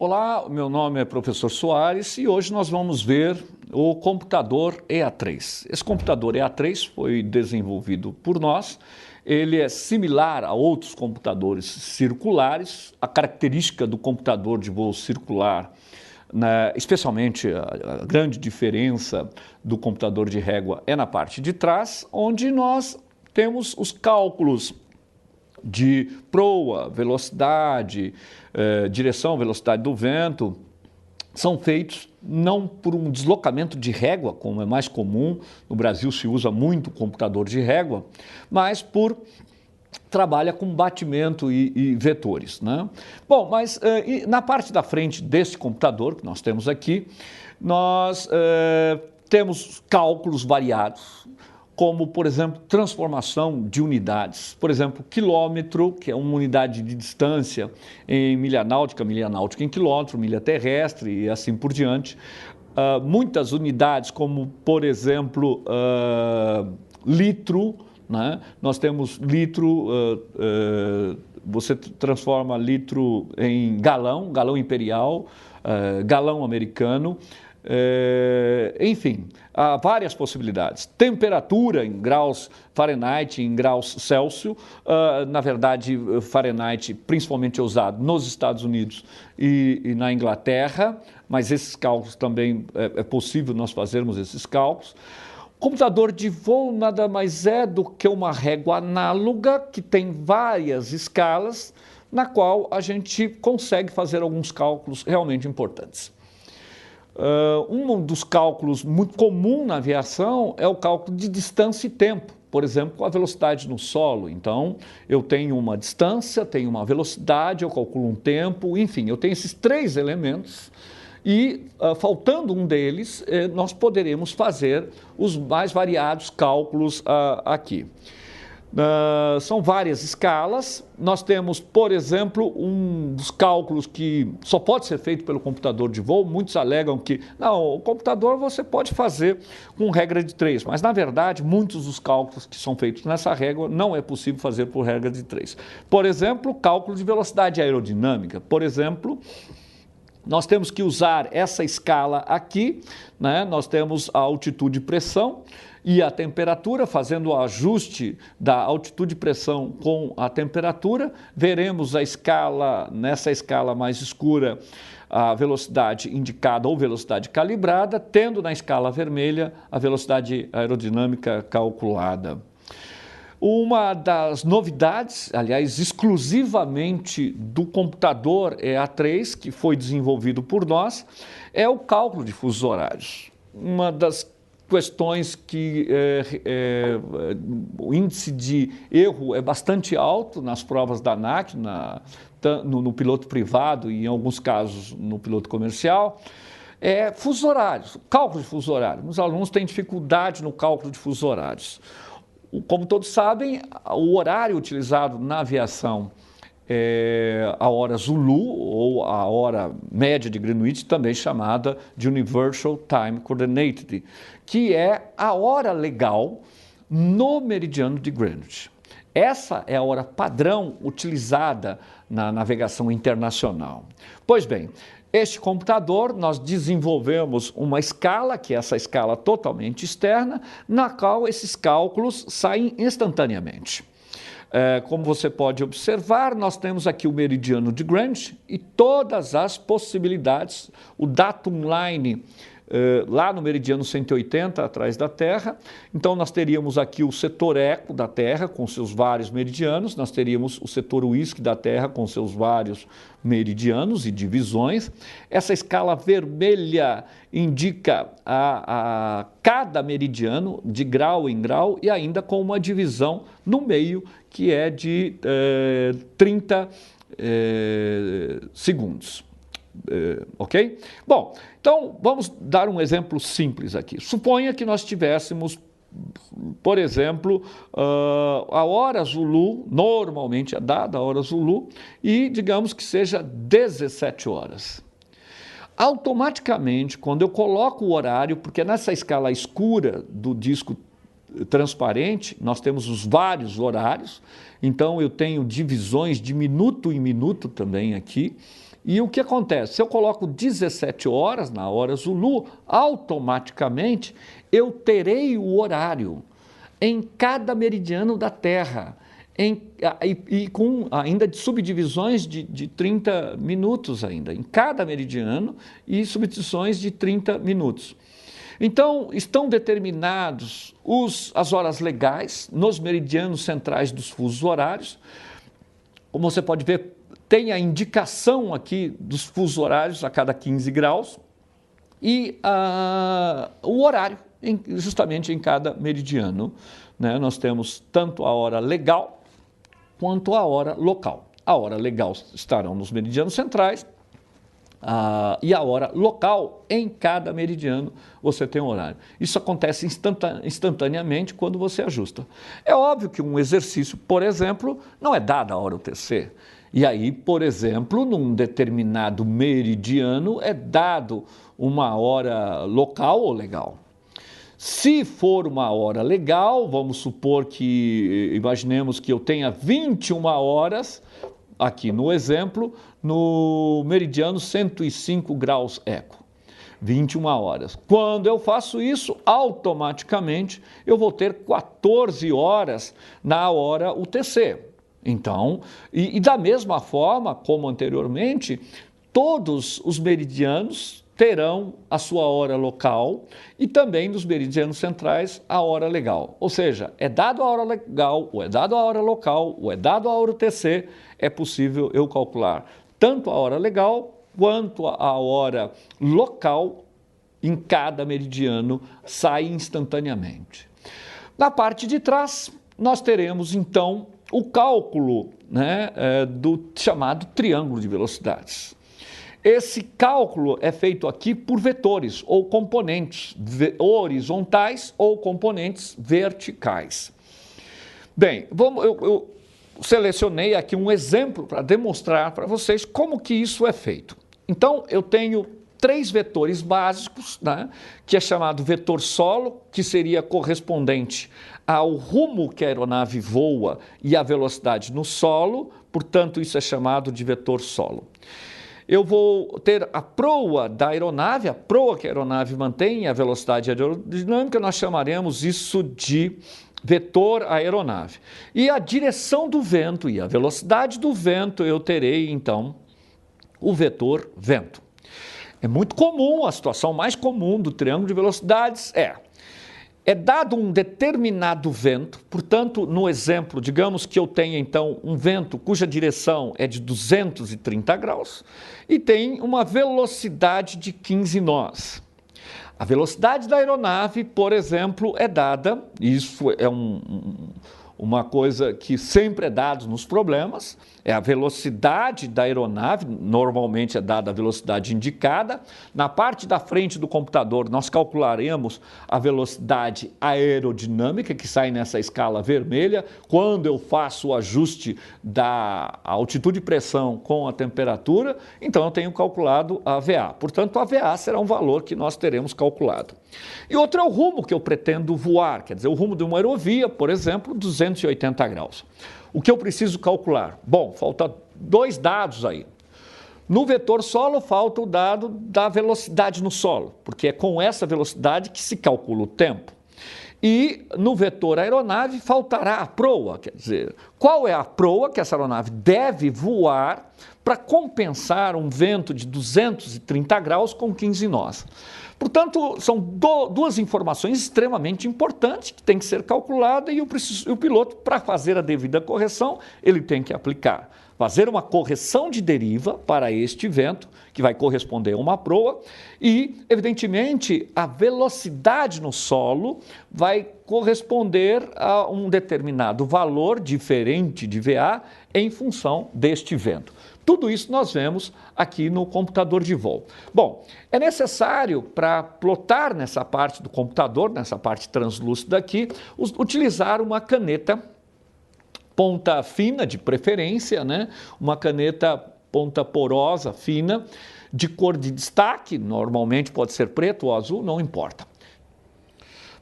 Olá, meu nome é professor Soares e hoje nós vamos ver o computador EA3. Esse computador EA3 foi desenvolvido por nós. Ele é similar a outros computadores circulares. A característica do computador de voo circular, especialmente a grande diferença do computador de régua, é na parte de trás, onde nós temos os cálculos de proa, velocidade, direção, velocidade do vento, são feitos não por um deslocamento de régua, como é mais comum, no Brasil se usa muito computador de régua, mas trabalha com batimento e vetores, né? Bom, mas na parte da frente desse computador que nós temos aqui, nós temos cálculos variados, como, por exemplo, transformação de unidades. Por exemplo, quilômetro, que é uma unidade de distância em milha náutica em quilômetro, milha terrestre e assim por diante. Muitas unidades, como, por exemplo, litro, né? Nós temos litro, você transforma litro em galão, galão imperial, galão americano. Enfim, há várias possibilidades. Temperatura em graus Fahrenheit, em graus Celsius, na verdade Fahrenheit principalmente é usado nos Estados Unidos e na Inglaterra, mas esses cálculos também é possível nós fazermos esses cálculos. Computador de voo nada mais é do que uma régua análoga que tem várias escalas, na qual a gente consegue fazer alguns cálculos realmente importantes. Um dos cálculos muito comum na aviação é o cálculo de distância e tempo, por exemplo, com a velocidade no solo. Então, eu tenho uma distância, tenho uma velocidade, eu calculo um tempo, enfim, eu tenho esses três elementos e, faltando um deles, nós poderemos fazer os mais variados cálculos aqui. São várias escalas. Nós temos, por exemplo, um dos cálculos que só pode ser feito pelo computador de voo. Muitos alegam que não, o computador você pode fazer com regra de 3, mas na verdade muitos dos cálculos que são feitos nessa régua não é possível fazer por regra de 3. Por exemplo, cálculo de velocidade aerodinâmica. Por exemplo, nós temos que usar essa escala aqui, né? Nós temos a altitude e pressão e a temperatura, fazendo o ajuste da altitude e pressão com a temperatura, veremos a escala, nessa escala mais escura, a velocidade indicada ou velocidade calibrada, tendo na escala vermelha a velocidade aerodinâmica calculada. Uma das novidades, aliás, exclusivamente do computador EA3, que foi desenvolvido por nós, é o cálculo de fusos horários. Uma das questões que o índice de erro é bastante alto nas provas da ANAC, no piloto privado e, em alguns casos, no piloto comercial, é fusos horários, cálculo de fusos horários. Os alunos têm dificuldade no cálculo de fusos horários. Como todos sabem, o horário utilizado na aviação é a hora Zulu, ou a hora média de Greenwich, também chamada de Universal Time Coordinated, que é a hora legal no meridiano de Greenwich. Essa é a hora padrão utilizada na navegação internacional. Pois bem, este computador, nós desenvolvemos uma escala, que é essa escala totalmente externa, na qual esses cálculos saem instantaneamente. Como você pode observar, nós temos aqui o meridiano de Greenwich e todas as possibilidades, o datum line lá no meridiano 180, atrás da Terra. Então, nós teríamos aqui o setor eco da Terra, com seus vários meridianos, nós teríamos o setor whisky da Terra, com seus vários meridianos e divisões. Essa escala vermelha indica a cada meridiano, de grau em grau, e ainda com uma divisão no meio, que é de 30 segundos. Ok? Bom, então vamos dar um exemplo simples aqui. Suponha que nós tivéssemos, por exemplo, a hora Zulu, normalmente é dada a hora Zulu, e digamos que seja 17 horas. Automaticamente, quando eu coloco o horário, porque nessa escala escura do disco transparente, nós temos os vários horários, então eu tenho divisões de minuto em minuto também aqui, E o que acontece? Se eu coloco 17 horas na hora Zulu, automaticamente eu terei o horário em cada meridiano da Terra, e com ainda de subdivisões de 30 minutos ainda, em cada meridiano, e subdivisões de 30 minutos. Então, estão determinados as horas legais nos meridianos centrais dos fusos horários. Como você pode ver, tem a indicação aqui dos fusos horários a cada 15 graus e o horário justamente em cada meridiano. Né? Nós temos tanto a hora legal quanto a hora local. A hora legal estarão nos meridianos centrais, e a hora local, em cada meridiano, você tem um horário. Isso acontece instantaneamente quando você ajusta. É óbvio que um exercício, por exemplo, não é dada a hora UTC. E aí, por exemplo, num determinado meridiano, é dado uma hora local ou legal. Se for uma hora legal, vamos supor que, imaginemos que eu tenha 21 horas, aqui no exemplo, no meridiano 105 graus eco, 21 horas. Quando eu faço isso, automaticamente eu vou ter 14 horas na hora UTC. Então, e da mesma forma como anteriormente, todos os meridianos terão a sua hora local e também nos meridianos centrais a hora legal. Ou seja, é dado a hora legal, ou é dado a hora local, ou é dado a hora UTC, é possível eu calcular tanto a hora legal quanto a hora local em cada meridiano, sai instantaneamente. Na parte de trás, nós teremos então o cálculo, né, do chamado triângulo de velocidades. Esse cálculo é feito aqui por vetores ou componentes horizontais ou componentes verticais. Bem, eu selecionei aqui um exemplo para demonstrar para vocês como que isso é feito. Então, eu tenho 3 vetores básicos, né, que é chamado vetor solo, que seria correspondente ao rumo que a aeronave voa e a velocidade no solo, portanto, isso é chamado de vetor solo. Eu vou ter a proa da aeronave, a proa que a aeronave mantém, a velocidade aerodinâmica, nós chamaremos isso de vetor aeronave. E a direção do vento e a velocidade do vento, eu terei, então, o vetor vento. É muito comum, a situação mais comum do triângulo de velocidades é dado um determinado vento, portanto, no exemplo, digamos que eu tenha, então, um vento cuja direção é de 230 graus e tem uma velocidade de 15 nós. A velocidade da aeronave, por exemplo, é dada, isso é uma coisa que sempre é dada nos problemas, é a velocidade da aeronave, normalmente é dada a velocidade indicada. Na parte da frente do computador, nós calcularemos a velocidade aerodinâmica, que sai nessa escala vermelha, quando eu faço o ajuste da altitude e pressão com a temperatura, então eu tenho calculado a VA. Portanto, a VA será um valor que nós teremos calculado. E outro é o rumo que eu pretendo voar, quer dizer, o rumo de uma aerovia, por exemplo, 280 graus. O que eu preciso calcular? Bom, falta 2 dados aí. No vetor solo, falta o dado da velocidade no solo, porque é com essa velocidade que se calcula o tempo. E no vetor aeronave, faltará a proa, quer dizer, qual é a proa que essa aeronave deve voar para compensar um vento de 230 graus com 15 nós. Portanto, são 2 informações extremamente importantes que têm que ser calculadas e o piloto, para fazer a devida correção, ele tem que fazer uma correção de deriva para este vento, que vai corresponder a uma proa, e, evidentemente, a velocidade no solo vai corresponder a um determinado valor diferente de VA em função deste vento. Tudo isso nós vemos aqui no computador de voo. Bom, é necessário, para plotar nessa parte do computador, nessa parte translúcida aqui, utilizar uma caneta ponta fina, de preferência, né? Uma caneta ponta porosa, fina, de cor de destaque, normalmente pode ser preto ou azul, não importa.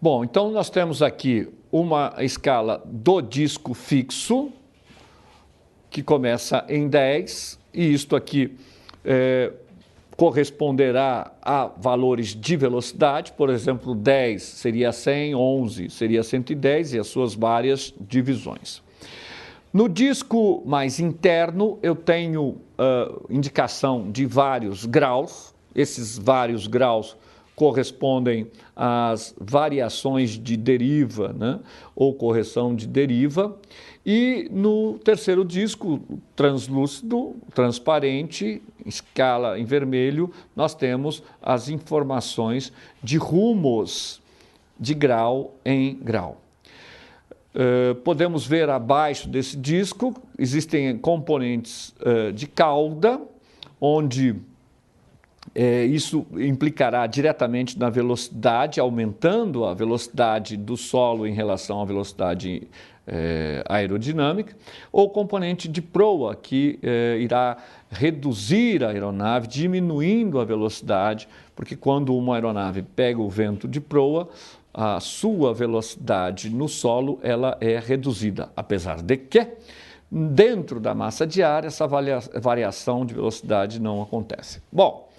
Bom, então nós temos aqui uma escala do disco fixo, que começa em 10, e isto aqui corresponderá a valores de velocidade, por exemplo, 10 seria 100, 11 seria 110 e as suas várias divisões. No disco mais interno, eu tenho indicação de vários graus. Esses vários graus correspondem às variações de deriva, né, ou correção de deriva. E no terceiro disco, translúcido, transparente, escala em vermelho, nós temos as informações de rumos de grau em grau. Podemos ver abaixo desse disco, existem componentes de cauda, onde isso implicará diretamente na velocidade, aumentando a velocidade do solo em relação à velocidade aerodinâmica, ou componente de proa, que irá reduzir a aeronave, diminuindo a velocidade, porque quando uma aeronave pega o vento de proa, a sua velocidade no solo ela é reduzida, apesar de que dentro da massa de ar essa variação de velocidade não acontece. Bom,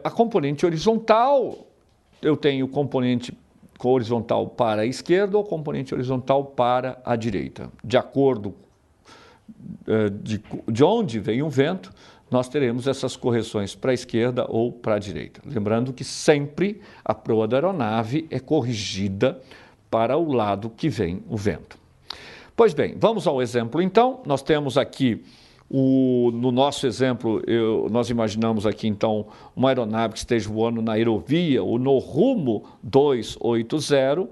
a componente horizontal, eu tenho componente horizontal para a esquerda ou componente horizontal para a direita. De acordo de onde vem o vento, nós teremos essas correções para a esquerda ou para a direita. Lembrando que sempre a proa da aeronave é corrigida para o lado que vem o vento. Pois bem, vamos ao exemplo então. Nós temos aqui, no nosso exemplo, nós imaginamos aqui então uma aeronave que esteja voando na aerovia ou no rumo 280,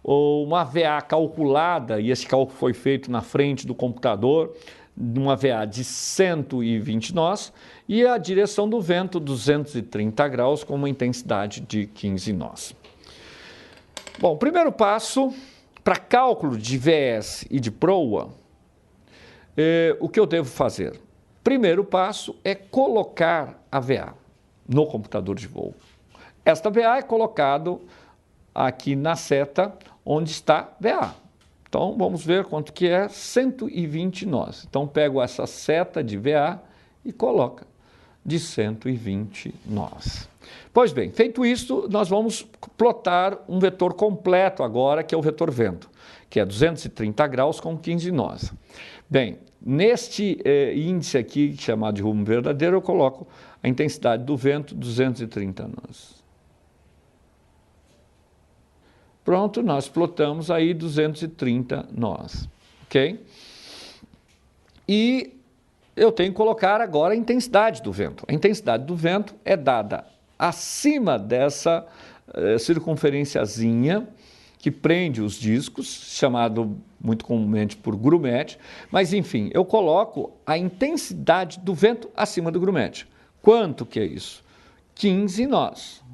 ou uma VA calculada, e esse cálculo foi feito na frente do computador, numa VA de 120 nós, e a direção do vento 230 graus com uma intensidade de 15 nós. Bom, primeiro passo, para cálculo de VS e de proa, o que eu devo fazer? Primeiro passo é colocar a VA no computador de voo. Esta VA é colocada aqui na seta onde está VA. Então, vamos ver quanto que é 120 nós. Então, pego essa seta de VA e coloco de 120 nós. Pois bem, feito isso, nós vamos plotar um vetor completo agora, que é o vetor vento, que é 230 graus com 15 nós. Bem, neste índice aqui, chamado de rumo verdadeiro, eu coloco a intensidade do vento 230 nós. Pronto, nós plotamos aí 230 nós, ok? E eu tenho que colocar agora a intensidade do vento. A intensidade do vento é dada acima dessa circunferenciazinha que prende os discos, chamado muito comumente por grumete, mas enfim, eu coloco a intensidade do vento acima do grumete. Quanto que é isso? 15 nós.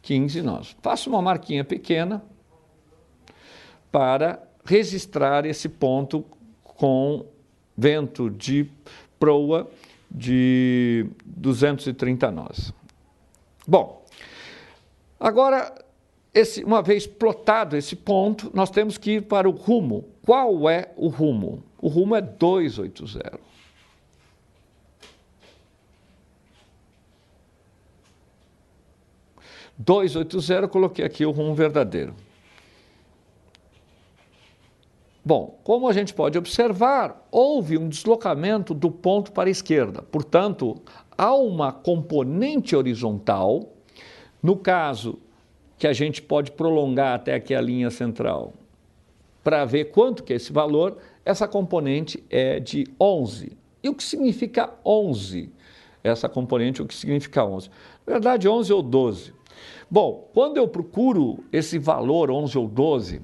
15 nós. Faço uma marquinha pequena para registrar esse ponto com vento de proa de 230 nós. Bom, agora, uma vez plotado esse ponto, nós temos que ir para o rumo. Qual é o rumo? O rumo é 280. Coloquei aqui o rumo verdadeiro. Bom, como a gente pode observar, houve um deslocamento do ponto para a esquerda. Portanto, há uma componente horizontal, no caso que a gente pode prolongar até aqui a linha central, para ver quanto que é esse valor, essa componente é de 11. E o que significa 11? Essa componente, o que significa 11? Na verdade, 11 ou 12. Bom, quando eu procuro esse valor 11 ou 12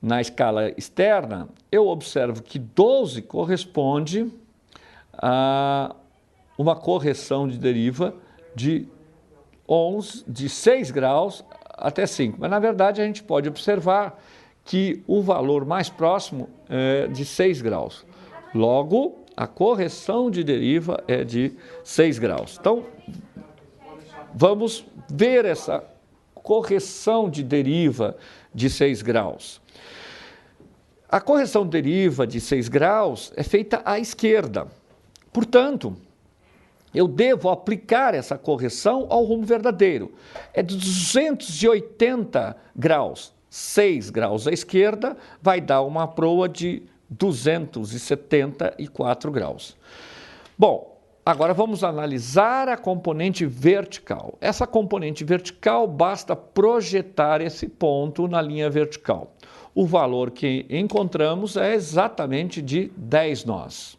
na escala externa, eu observo que 12 corresponde a uma correção de deriva de 6 graus até 5. Mas, na verdade, a gente pode observar que o valor mais próximo é de 6 graus. Logo, a correção de deriva é de 6 graus. Então, vamos ver essa correção de deriva de 6 graus. A correção deriva de 6 graus é feita à esquerda. Portanto, eu devo aplicar essa correção ao rumo verdadeiro. É de 280 graus. 6 graus à esquerda vai dar uma proa de 274 graus. Bom, agora vamos analisar a componente vertical. Essa componente vertical, basta projetar esse ponto na linha vertical. O valor que encontramos é exatamente de 10 nós.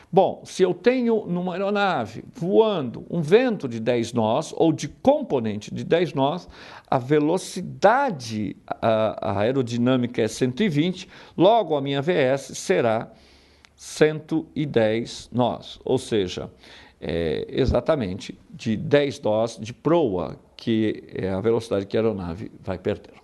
Bom, se eu tenho numa aeronave voando um vento de 10 nós, ou de componente de 10 nós, a velocidade aerodinâmica é 120, logo a minha VS será 110 nós, ou seja, exatamente de 10 nós de proa, que é a velocidade que a aeronave vai perder.